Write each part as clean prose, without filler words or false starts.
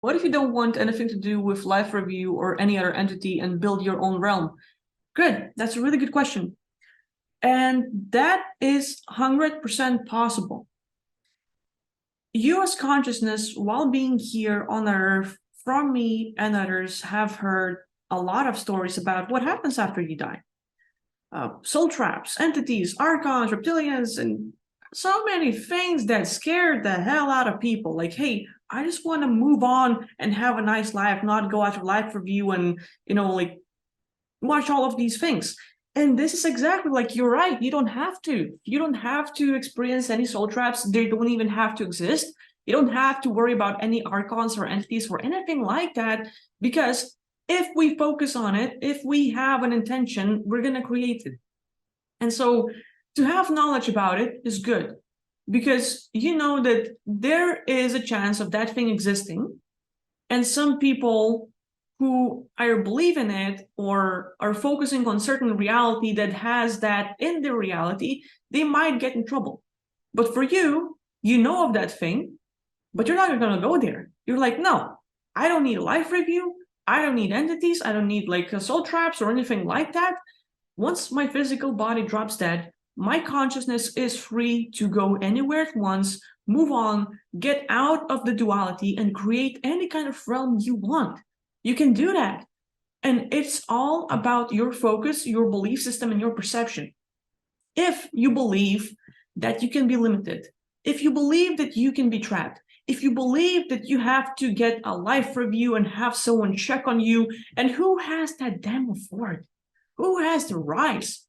What if you don't want anything to do with life review or any other entity and build your own realm? Good. That's a really good question. And that is 100% possible. You as consciousness, while being here on Earth, from me and others, have heard a lot of stories about what happens after you die. Soul traps, entities, archons, reptilians, and so many things that scared the hell out of people. Like, hey, I just want to move on and have a nice life, not go after life review and, like watch all of these things. And this is exactly like, you're right. You don't have to. You don't have to experience any soul traps. They don't even have to exist. You don't have to worry about any archons or entities or anything like that, because if we focus on it, if we have an intention, we're going to create it. And so to have knowledge about it is good, because you know that there is a chance of that thing existing. And some people who either believe in it or are focusing on certain reality that has that in their reality, they might get in trouble. But for you, you know of that thing, but you're not going to go there. You're like, no, I don't need a life review. I don't need entities. I don't need like soul traps or anything like that. Once my physical body drops dead, my consciousness is free to go anywhere at once, move on, get out of the duality, and create any kind of realm you want. You can do that. And it's all about your focus, your belief system, and your perception. If you believe that you can be limited, if you believe that you can be trapped, if you believe that you have to get a life review and have someone check on you, and who has that damn afford? Who has the rights?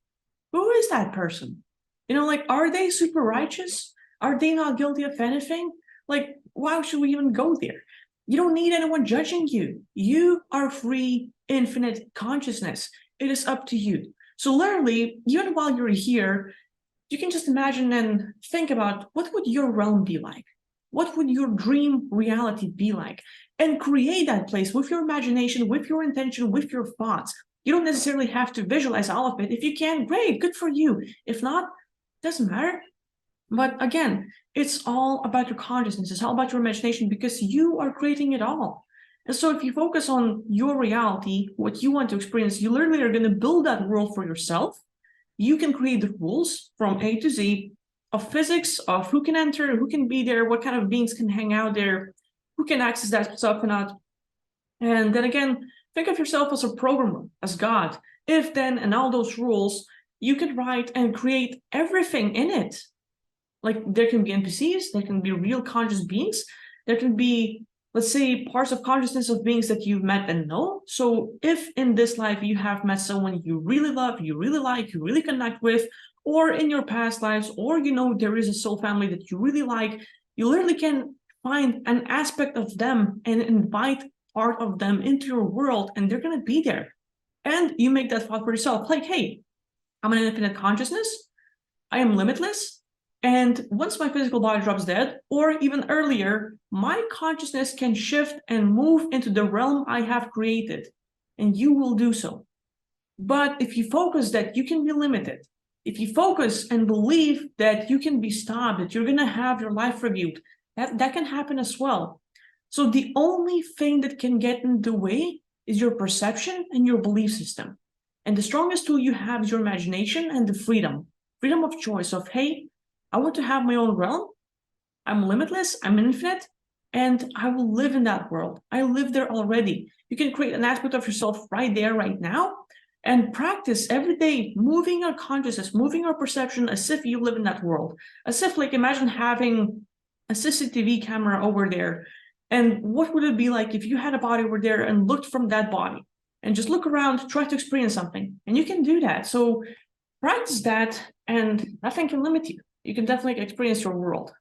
Who is that person? Like, are they super righteous? Are they not guilty of anything? Like, why should we even go there? You don't need anyone judging you. You are free, infinite consciousness. It is up to you. So literally, even while you're here, you can just imagine and think about, what would your realm be like? What would your dream reality be like? And create that place with your imagination, with your intention, with your thoughts. You don't necessarily have to visualize all of it. If you can, great, good for you. If not, doesn't matter. But again, it's all about your consciousness. It's all about your imagination, because you are creating it all. And so if you focus on your reality, what you want to experience, you literally are going to build that world for yourself. You can create the rules from A to Z of physics, of who can enter, who can be there, what kind of beings can hang out there, who can access that stuff and not. And then again, think of yourself as a programmer, as God. If then, and all those rules, you could write and create everything in it. Like, there can be NPCs, there can be real conscious beings, there can be, let's say, parts of consciousness of beings that you've met and know. So if in this life you have met someone you really love, you really like, you really connect with, or in your past lives, or there is a soul family that you really like, you literally can find an aspect of them and invite part of them into your world, and they're going to be there. And you make that thought for yourself, like, hey, I'm an infinite consciousness, I am limitless, and once my physical body drops dead, or even earlier, my consciousness can shift and move into the realm I have created, and you will do so. But if you focus that you can be limited, if you focus and believe that you can be stopped, that you're going to have your life reviewed, that can happen as well. So the only thing that can get in the way is your perception and your belief system. And the strongest tool you have is your imagination and the freedom of choice of, hey, I want to have my own realm. I'm limitless, I'm infinite, and I will live in that world. I live there already. You can create an aspect of yourself right there, right now, and practice every day, moving your consciousness, moving your perception as if you live in that world. As if, like, imagine having a CCTV camera over there. And what would it be like if you had a body over there and looked from that body? And just look around, try to experience something. And you can do that. So practice that, and nothing can limit you. You can definitely experience your world.